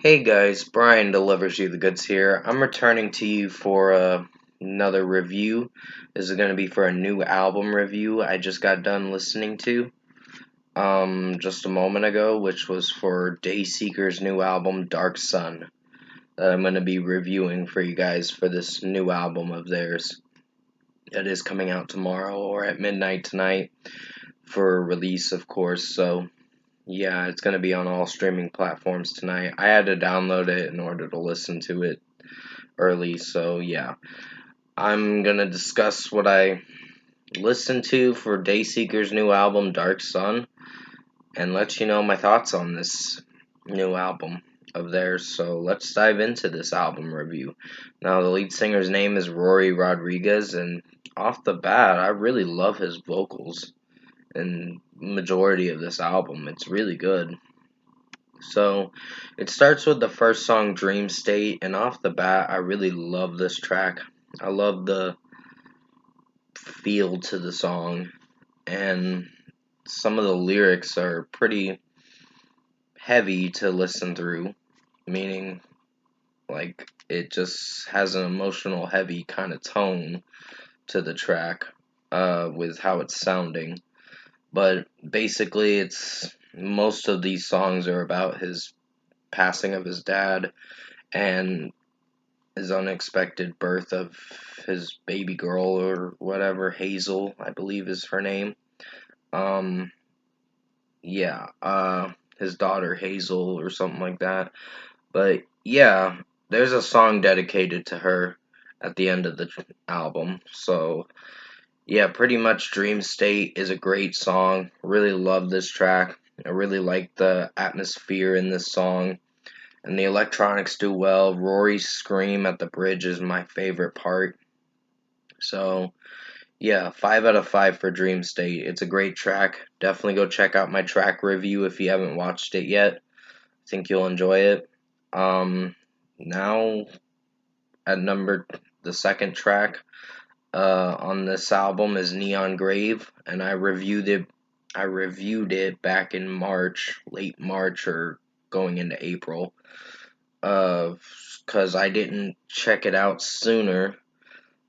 Hey guys, Brian delivers you the goods here. I'm returning to you for another review. This is going to be for a new album review I just got done listening to just a moment ago, which was for Dayseeker's new album Dark Sun that I'm going to be reviewing for you guys for this new album of theirs. It is coming out tomorrow or at midnight tonight for release, of course, so yeah, it's going to be on all streaming platforms tonight. I had to download it in order to listen to it early, so yeah. I'm going to discuss what I listened to for Dayseeker's new album, Dark Sun, and let you know my thoughts on this new album of theirs. So let's dive into this album review. Now, the lead singer's name is Rory Rodriguez, and off the bat, I really love his vocals and majority of this album. It's really good. So it starts with the first song, Dream State, and off the bat, I really love this track. I love the feel to the song, and some of the lyrics are pretty heavy to listen through, meaning like it just has an emotional, heavy kind of tone to the track with how it's sounding. But basically, it's most of these songs are about his passing of his dad and his unexpected birth of his baby girl or whatever, Hazel, I believe is her name. Um, yeah, his daughter Hazel or something like that. But yeah, there's a song dedicated to her at the end of the album. So yeah, pretty much Dream State is a great song. Really love this track. I really like the atmosphere in this song. And the electronics do well. Rory's scream at the bridge is my favorite part. So, yeah, 5 out of 5 for Dream State. It's a great track. Definitely go check out my track review if you haven't watched it yet. I think you'll enjoy it. Now, at the second track on this album is Neon Grave, and I reviewed it. I reviewed it back in March, late March, or going into April. Because I didn't check it out sooner.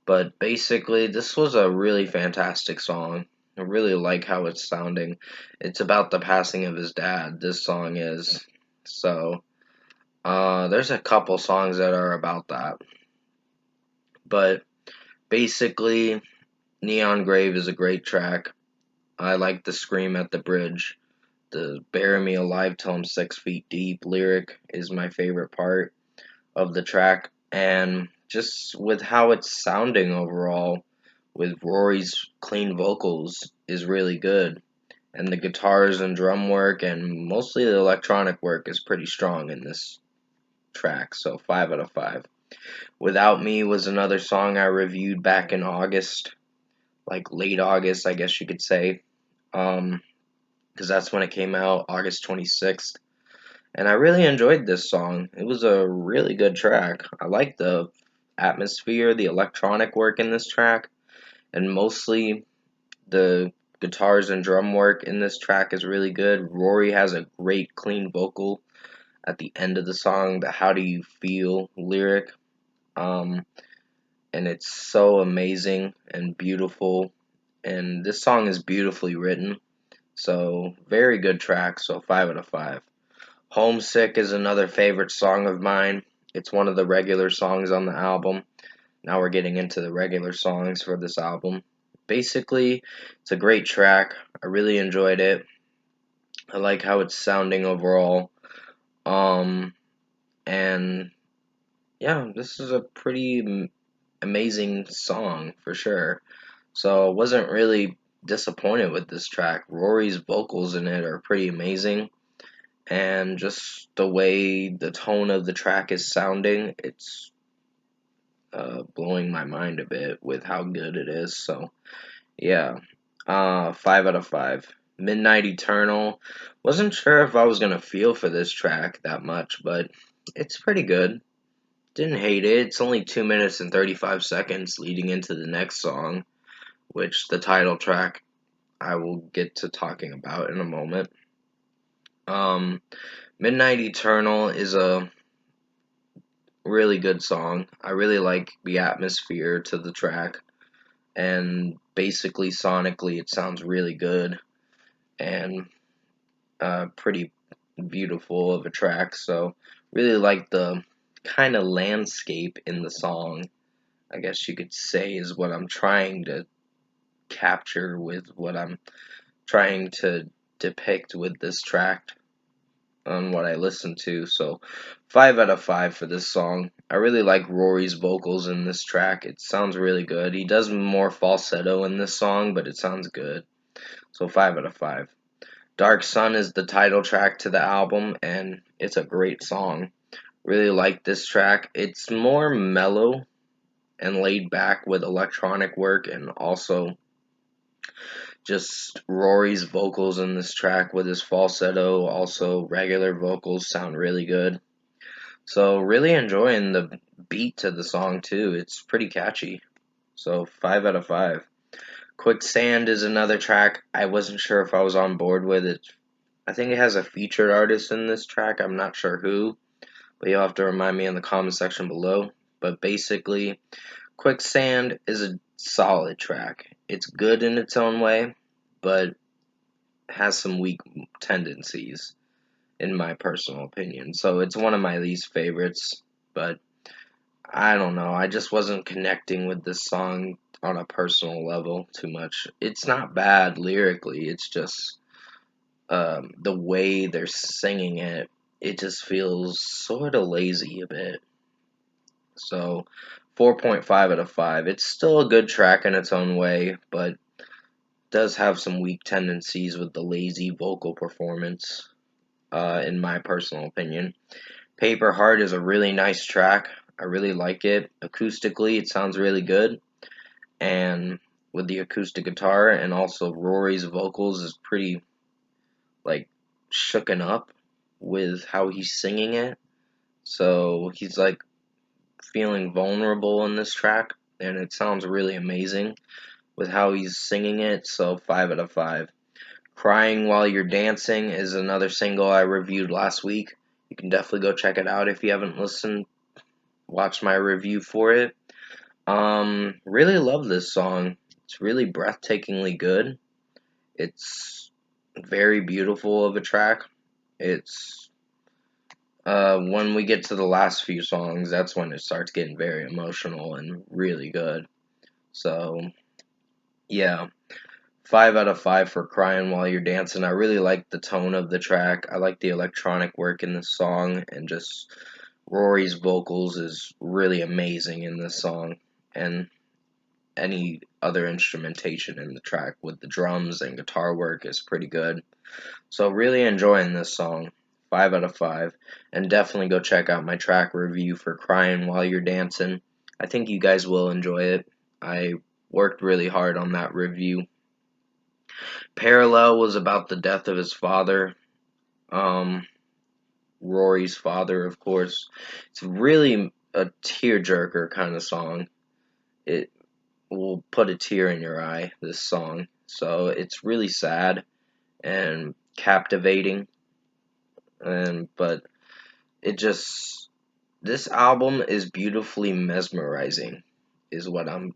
But basically, this was a really fantastic song. I really like how it's sounding. It's about the passing of his dad, this song is. So, there's a couple songs that are about that. But basically, Neon Grave is a great track. I like the scream at the bridge. The Bury Me Alive Till I'm 6 feet deep lyric is my favorite part of the track, and just with how it's sounding overall, with Rory's clean vocals, is really good. And the guitars and drum work, and mostly the electronic work, is pretty strong in this track, so 5 out of 5. Without Me was another song I reviewed back in August, like late August, I guess you could say, because that's when it came out, August 26th. And I really enjoyed this song. It was a really good track. I like the atmosphere, the electronic work in this track, and mostly the guitars and drum work in this track is really good. Rory has a great clean vocal at the end of the song, the How Do You Feel lyric. Um, and it's so amazing and beautiful. And this song is beautifully written. So, very good track. So, 5 out of 5. Homesick is another favorite song of mine. It's one of the regular songs on the album. Now we're getting into the regular songs for this album. Basically, it's a great track. I really enjoyed it. I like how it's sounding overall. Um, and yeah, this is a pretty amazing song for sure. So I wasn't really disappointed with this track. Rory's vocals in it are pretty amazing. And just the way the tone of the track is sounding, it's blowing my mind a bit with how good it is. So, yeah, 5 out of 5. Midnight Eternal. Wasn't sure if I was gonna feel for this track that much, but it's pretty good. Didn't hate it. It's only 2 minutes and 35 seconds leading into the next song, which the title track I will get to talking about in a moment. Um, Midnight Eternal is a really good song. I really like the atmosphere to the track, and basically sonically it sounds really good and pretty beautiful of a track. So really like the kind of landscape in the song, I guess you could say, is what I'm trying to capture with what I'm trying to depict with this track on what I listen to. So 5 out of 5 for this song. I really like Rory's vocals in this track. It sounds really good. He does more falsetto in this song, but it sounds good. So 5 out of 5. Dark Sun is the title track to the album, and it's a great song. Really like this track. It's more mellow and laid back with electronic work, and also just Rory's vocals in this track with his falsetto, also regular vocals sound really good. So really enjoying the beat to the song too. It's pretty catchy. So 5 out of 5. Quicksand is another track I wasn't sure if I was on board with it. I think it has a featured artist in this track. I'm not sure who, but you'll have to remind me in the comment section below. But basically, Quicksand is a solid track. It's good in its own way, but has some weak tendencies, in my personal opinion. So it's one of my least favorites, but I don't know. I just wasn't connecting with this song on a personal level too much. It's not bad lyrically, it's just the way they're singing it, it just feels sort of lazy a bit. So 4.5 out of 5. It's still a good track in its own way, but does have some weak tendencies with the lazy vocal performance, in my personal opinion. Paper Heart is a really nice track. I really like it. Acoustically, it sounds really good. And with the acoustic guitar and also Rory's vocals is pretty, like, shooken up with how he's singing it. So he's, like, feeling vulnerable in this track. And it sounds really amazing with how he's singing it. So 5 out of 5. Crying While You're Dancing is another single I reviewed last week. You can definitely go check it out if you haven't listened. Watch my review for it. Really love this song. It's really breathtakingly good. It's very beautiful of a track. It's when we get to the last few songs, that's when it starts getting very emotional and really good. So yeah, 5 out of 5 for Crying While You're Dancing. I really like the tone of the track. I like the electronic work in this song, and just Rory's vocals is really amazing in this song, and any other instrumentation in the track with the drums and guitar work is pretty good. So really enjoying this song. 5 out of 5. And definitely go check out my track review for Crying While You're Dancing. I think you guys will enjoy it. I worked really hard on that review. Parallel was about the death of his father. Um, Rory's father, of course. It's really a tearjerker kind of song. It will put a tear in your eye, this song. So it's really sad and captivating, and but it just, this album is beautifully mesmerizing is what I'm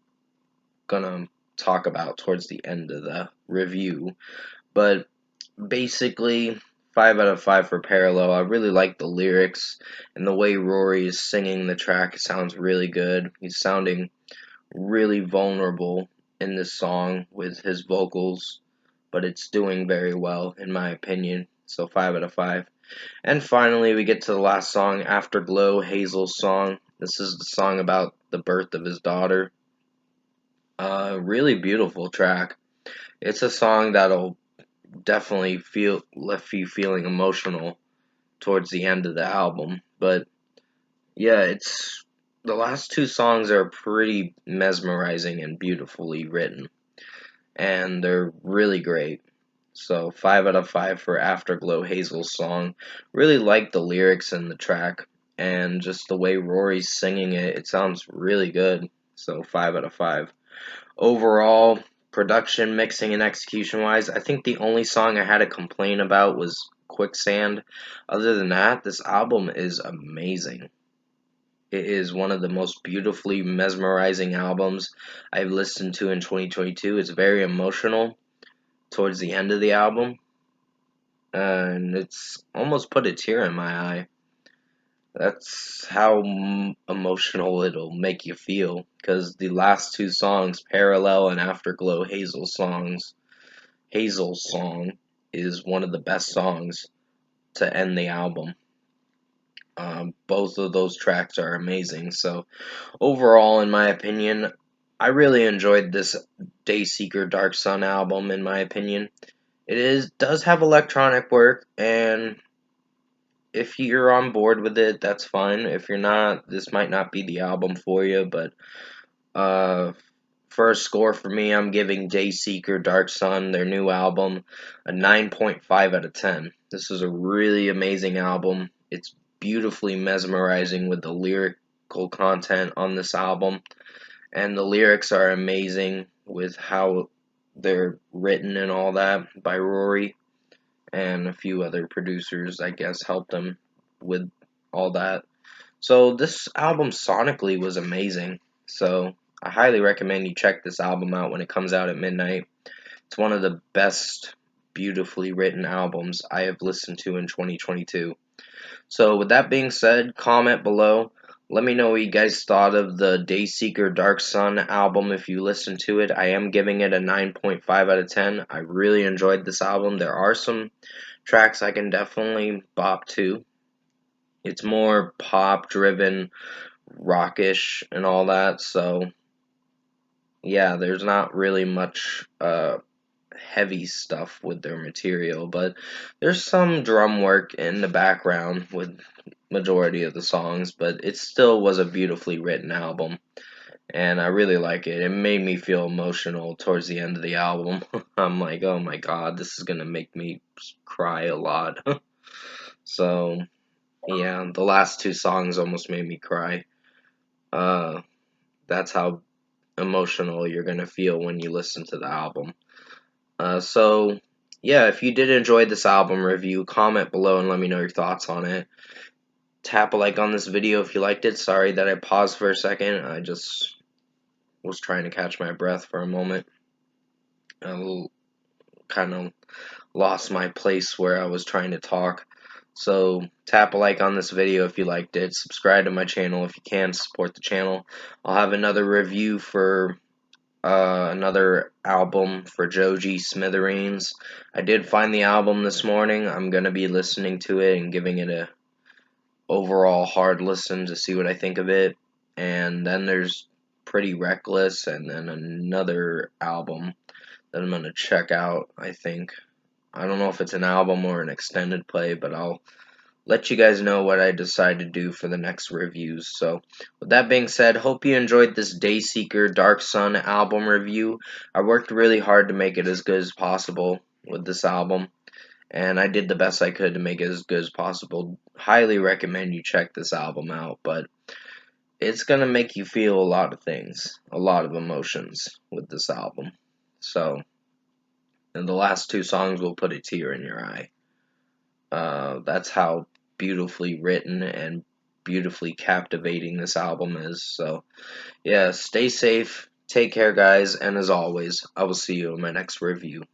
gonna talk about towards the end of the review. But basically, 5 out of 5 for Parallel. I really like the lyrics and the way Rory is singing the track. It sounds really good. He's sounding really vulnerable in this song with his vocals, but it's doing very well in my opinion. So 5 out of 5. And finally, we get to the last song, Afterglow, Hazel's song. This is the song about the birth of his daughter. Really beautiful track. It's a song that'll definitely feel left you feeling emotional towards the end of the album. But yeah, it's the last two songs are pretty mesmerizing and beautifully written, and they're really great. So 5 out of 5 for Afterglow, Hazel's song. Really like the lyrics in the track, and just the way Rory's singing it. It sounds really good. So 5 out of 5. Overall, production, mixing, and execution wise, I think the only song I had to complain about was Quicksand. Other than that, this album is amazing. It is one of the most beautifully mesmerizing albums I've listened to in 2022. It's very emotional towards the end of the album, and it's almost put a tear in my eye. That's how emotional it'll make you feel, because the last two songs, Parallel and Afterglow, Hazel's song is one of the best songs to end the album. Both of those tracks are amazing. So overall, in my opinion, I really enjoyed this Dayseeker Dark Sun album. In my opinion, does have electronic work, and if you're on board with it, that's fine. If you're not, this might not be the album for you. But uh, for a score for me, I'm giving Dayseeker Dark Sun, their new album, a 9.5 out of 10. This is a really amazing album. It's beautifully mesmerizing with the lyrical content on this album, and the lyrics are amazing with how they're written and all that by Rory, and a few other producers, I guess, helped them with all that. So this album sonically was amazing. So I highly recommend you check this album out when it comes out at midnight. It's one of the best beautifully written albums I have listened to in 2022. So with that being said, comment below. Let me know what you guys thought of the Dayseeker Dark Sun album if you listened to it. I am giving it a 9.5 out of 10. I really enjoyed this album. There are some tracks I can definitely bop to. It's more pop driven, rockish, and all that. So yeah, there's not really much heavy stuff with their material, but there's some drum work in the background with majority of the songs, but it still was a beautifully written album, and I really like it. It made me feel emotional towards the end of the album. I'm like, oh my god, this is gonna make me cry a lot. So yeah, the last two songs almost made me cry. Uh, that's how emotional you're gonna feel when you listen to the album. So yeah, if you did enjoy this album review, comment below and let me know your thoughts on it. Tap a like on this video if you liked it. Sorry that I paused for a second. I just was trying to catch my breath for a moment. I kind of lost my place where I was trying to talk. So tap a like on this video if you liked it. Subscribe to my channel if you can. Support the channel. I'll have another review for another album for Joji Smithereens. I did find the album this morning. I'm gonna be listening to it and giving it a overall hard listen to see what I think of it. And then there's Pretty Reckless, and then another album that I'm gonna check out. I think I don't know if it's an album or an extended play, but I'll let you guys know what I decide to do for the next reviews. So, with that being said, hope you enjoyed this Dayseeker Dark Sun album review. I worked really hard to make it as good as possible with this album, and I did the best I could to make it as good as possible. Highly recommend you check this album out, but it's going to make you feel a lot of things, a lot of emotions with this album. So, and the last two songs will put a tear in your eye. That's how beautifully written and beautifully captivating this album is. So, yeah, stay safe, take care, guys, and as always, I will see you in my next review.